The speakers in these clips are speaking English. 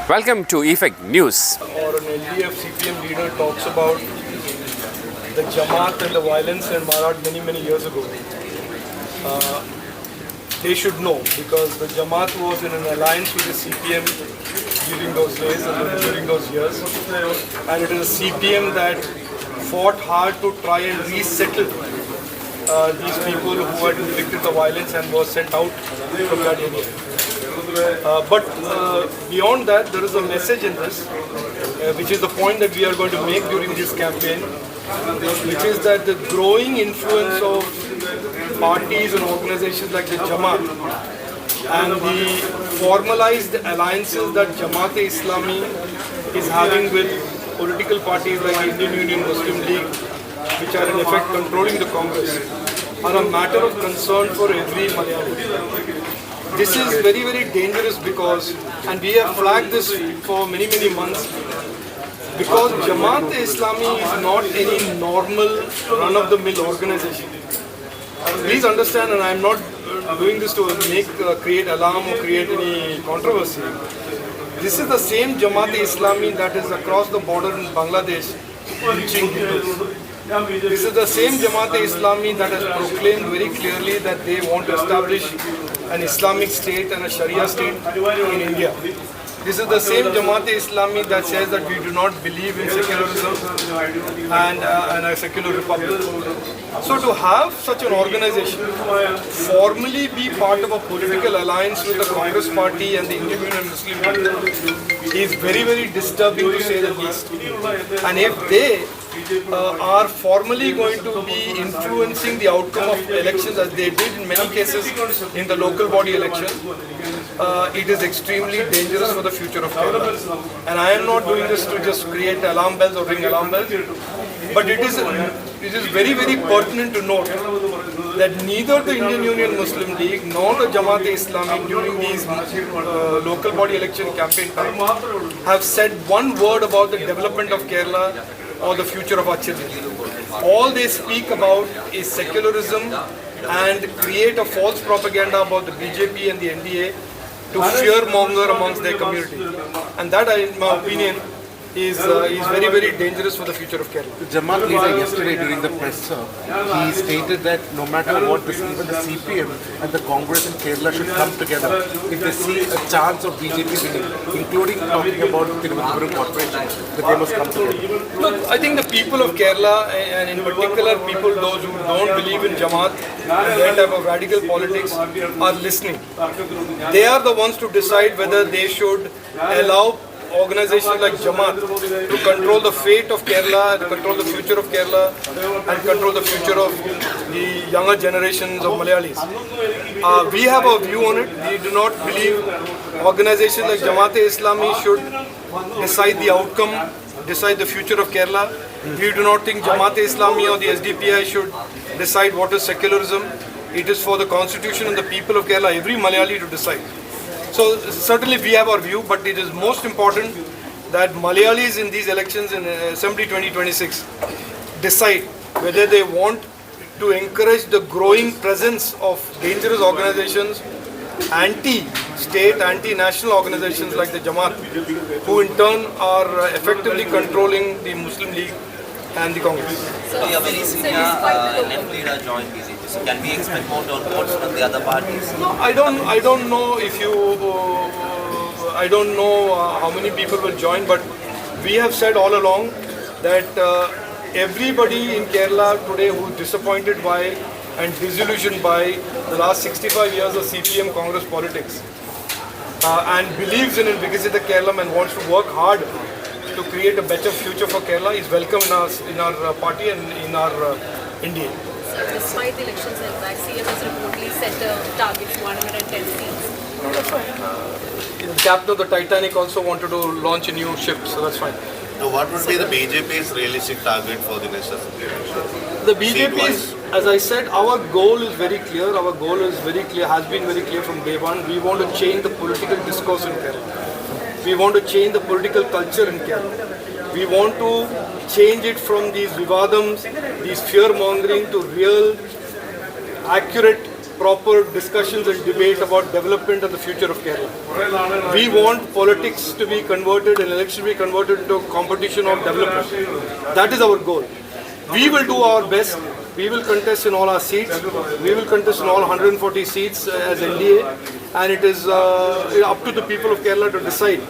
Welcome to Effect News. Or an NDA CPIM leader talks about the Jamaat and the violence in Maharashtra many years ago. They should know, because the Jamaat was in an alliance with the CPM during those days and during those years, and it is a CPM that fought hard to try and resettle these people who had inflicted the violence and were sent out from that area. But beyond that, there is a message in this, which is the point that we are going to make during this campaign, which is that the growing influence of parties and organizations like the Jamaat and the formalized alliances that ISLAMI is having with political parties like Indian Union Muslim League, which are in effect controlling the Congress, are a matter of concern for every Malayali. This is very dangerous because, and we have flagged this for many months, because Islami is not any normal run-of-the-mill organization. Please understand, and I am not doing this to create alarm or create any controversy. This is the same Islami that is across the border in Bangladesh reaching Hindus. This is the same Islami that has proclaimed very clearly that they want to establish an Islamic state and a Sharia state in India. This is the same Islami that says that we do not believe in secularism and a secular republic. So to have such an organization formally be part of a political alliance with the Congress party and the Indian Union Muslim League is very disturbing, to say the least. And if they are formally going to be influencing the outcome of elections, as they did in many cases in the local body election, it is extremely dangerous for the future of Kerala. And I am not doing this to just create alarm bells or ring alarm bells, but it is very pertinent to note that neither the Indian Union Muslim League nor the Islami during these local body election campaign time have said one word about the development of Kerala or the future of our children. All they speak about is secularism and create a false propaganda about the BJP and the NDA to fear-monger amongst their community. And that, in my opinion, is very dangerous for the future of Kerala. The Jamaat leader yesterday during the press, he stated that no matter what, even the CPM and the Congress in Kerala should come together if they see a chance of BJP winning, including talking about Tirunelveli Corporation, that they must come together. Look, I think the people of Kerala, and in particular people those who don't believe in Jamaat and their type of radical politics, are listening. They are the ones to decide whether they should allow organizations like Jamaat to control the fate of Kerala, to control the future of Kerala, and control the future of the younger generations of Malayalis. We have a view on it. We do not believe organizations like Islami should decide the outcome, decide the future of Kerala. We do not think Islami or the SDPI should decide what is secularism. It is for the constitution and the people of Kerala, every Malayali, to decide. So certainly we have our view, but it is most important that Malayalis in these elections in Assembly 2026 decide whether they want to encourage the growing presence of dangerous organizations, anti-state, anti-national organizations like the Jamaat, who in turn are effectively controlling the Muslim League and the Congress. So you are very senior left leader joined BJP. So can we expect more downvotes from the other parties? No, I don't know if you. I don't know how many people will join, but we have said all along that everybody in Kerala today who is disappointed by and disillusioned by the last 65 years of CPM Congress politics and believes in Vikasita Kerala and wants to work hard to create a better future for Kerala is welcome in our party and in our NDA. So despite the election setback, CM has reportedly set a target to 110 seats. No, that's fine. The captain of the Titanic also wanted to launch a new ship, so that's fine. Now, what would be the BJP's realistic target for the next assembly election? The BJP's, as I said, our goal is very clear. Our goal is very clear, has been very clear from day one. We want to change the political discourse in Kerala. We want to change the political culture in Kerala. We want to change it from these vivadams, these fear-mongering, to real, accurate proper discussions and debate about development and the future of Kerala. We want politics to be converted and election to be converted into a competition of development. That is our goal. We will do our best. We will contest in all our seats. We will contest in all 140 seats as NDA, and it is up to the people of Kerala to decide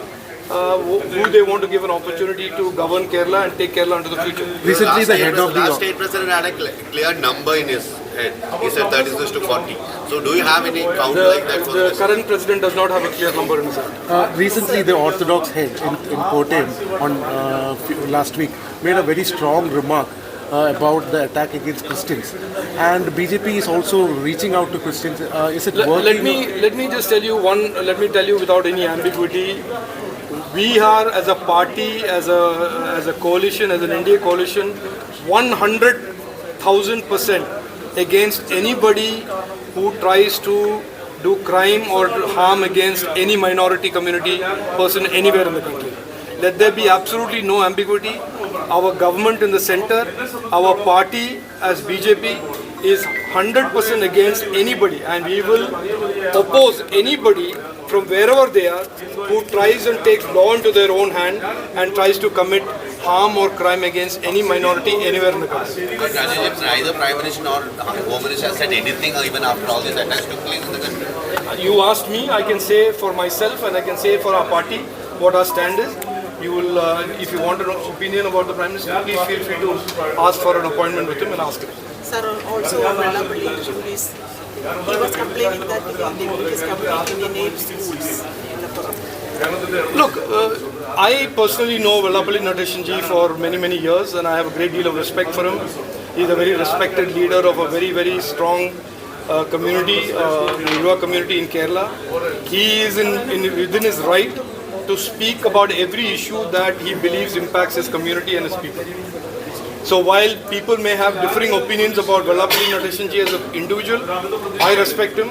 who they want to give an opportunity to govern Kerala and take Kerala into the future. Recently, the head of the last state president had a clear number in his head. He said 36 to 40. So do you have any count like that for The current president does not have a clear number in his head. Recently, the Orthodox head in Kottayam on last week made a very strong remark about the attack against Christians, and BJP is also reaching out to Christians. Is it working? Let me just tell you one. Let me tell you without any ambiguity. We are, as a party, as a coalition, as an NDA coalition, 100,000% against anybody who tries to do crime or harm against any minority community person anywhere in the country. Let there be absolutely no ambiguity. Our government in the center, our party as BJP is 100% against anybody, and we will oppose anybody from wherever they are who tries and takes law into their own hand and tries to commit harm or crime against any minority anywhere in the country. But neither Prime Minister nor Home Minister has said anything even after all these attacks took place in the country. You asked me, I can say for myself and I can say for our party what our stand is. You will, if you want an opinion about the Prime Minister, please feel free to ask for an appointment with him and ask him. Sir, also Vellapalli, he was complaining that the Devik is coming Indian aid schools. Look, I personally know Vellapalli Nateshanji for many years, and I have a great deal of respect for him. He is a very respected leader of a very strong community, Yuva community in Kerala. He is within his right to speak about every issue that he believes impacts his community and his people. So while people may have differing opinions about Vellapalli Nateshanji as an individual, I respect him,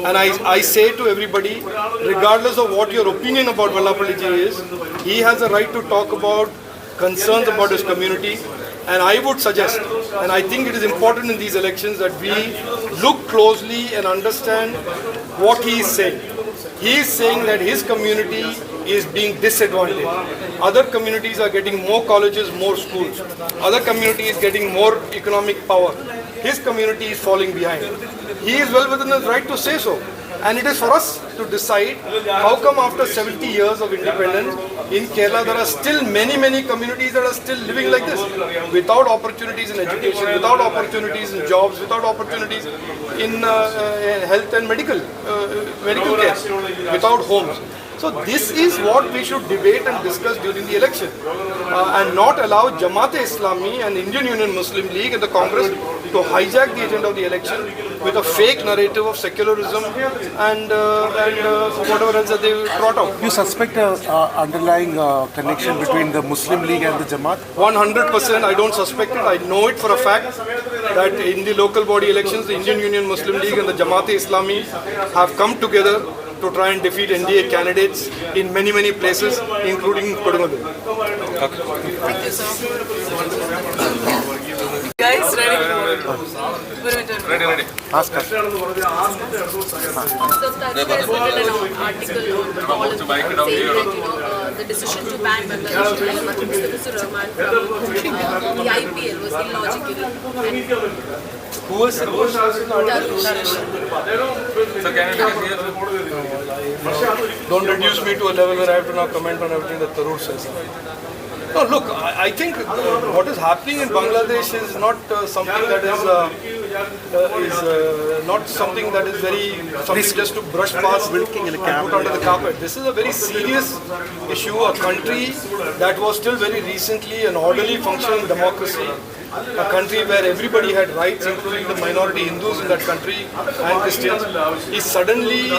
and I say to everybody, regardless of what your opinion about Vellapalli is, he has a right to talk about concerns about his community. And I would suggest, and I think it is important in these elections, that we look closely and understand what he is saying. He is saying that his community is being disadvantaged. Other communities are getting more colleges, more schools. Other community is getting more economic power. His community is falling behind. He is well within his right to say so. And it is for us to decide how come after 70 years of independence in Kerala there are still many communities that are still living like this, without opportunities in education, without opportunities in jobs, without opportunities in health and medical care, without homes. So this is what we should debate and discuss during the election, and not allow ISLAMI and Indian Union Muslim League and the Congress to hijack the agenda of the election with a fake narrative of secularism and whatever else that they brought out. You suspect an underlying connection between the Muslim League and the Jamaat? 100%, I don't suspect it. I know it for a fact that in the local body elections, the Indian Union Muslim League and the ISLAMI have come together to try and defeat NDA candidates in many places, including Kodungalur. Thank you, sir. Guys, ready? Ready. Ask us. So Touch has written an article on Call and saying that the decision to ban Bangladesh player Mustafizur Rahman from the IPL was illogical. Who was it? Tarush. So can you please Don't reduce me to a level where I have to now comment on everything that Tarush says. No, look, I think what is happening in Bangladesh is not something that is not something that is something just to brush past and put under the carpet. This is a very serious issue. A country that was still very recently an orderly functioning democracy, a country where everybody had rights, including the minority Hindus in that country and Christians, is suddenly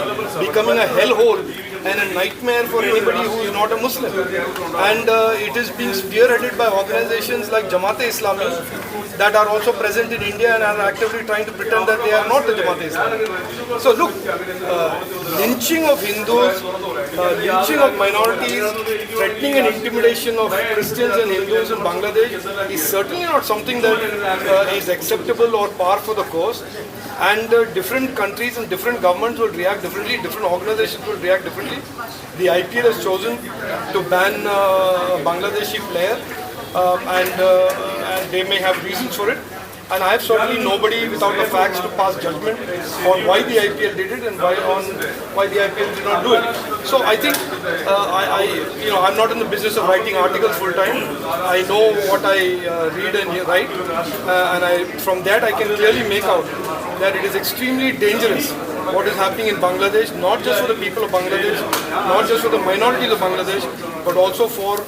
becoming a hellhole and a nightmare for anybody who is not a Muslim. And it is being spearheaded by organizations like ISLAMI that are also present in India and are actively trying to pretend that they are not the ISLAMI. So look, lynching of Hindus lynching of minorities, threatening and intimidation of Christians and Hindus in Bangladesh is certainly not something that is acceptable or par for the course. And different countries and different governments will react differently, different organizations will react differently. The IPL has chosen to ban Bangladeshi player and they may have reasons for it. And I have certainly nobody without the facts to pass judgment on why the IPL did it and why the IPL did not do it. So I think I'm not in the business of writing articles full time. I know what I read and write, and from that I can clearly make out that it is extremely dangerous what is happening in Bangladesh, not just for the people of Bangladesh, not just for the minorities of Bangladesh, but also for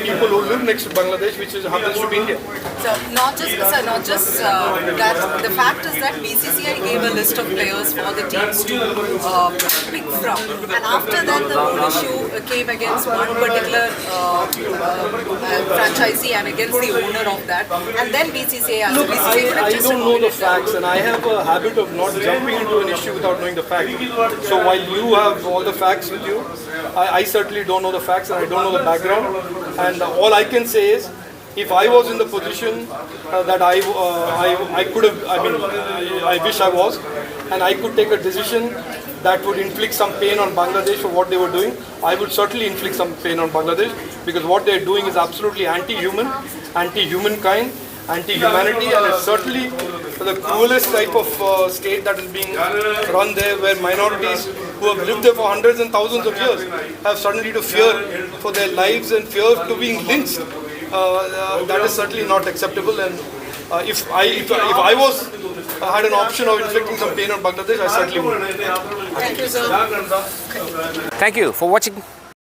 people who live next to Bangladesh, which happens to be India. So not just that. The fact is that BCCI gave a list of players for the teams to pick from, and after that the whole issue came against one particular franchisee and against the owner of that, and then BCCI. Look, I don't know the facts, and I have a habit of not jumping into an issue without knowing the facts. So while you have all the facts with you, I certainly don't know the facts and I don't know the background. And all I can say is, if I was in the position that I could have, I wish I was, and I could take a decision that would inflict some pain on Bangladesh for what they were doing, I would certainly inflict some pain on Bangladesh, because what they're doing is absolutely anti-human, anti-humankind, anti-humanity, and it's certainly the cruelest type of state that is being run there, where minorities who have lived there for hundreds and thousands of years have suddenly to fear for their lives and fear to being lynched. That is certainly not acceptable, and if I had an option of inflicting some pain on Bangladesh, I certainly would. Thank you, sir. Thank you for watching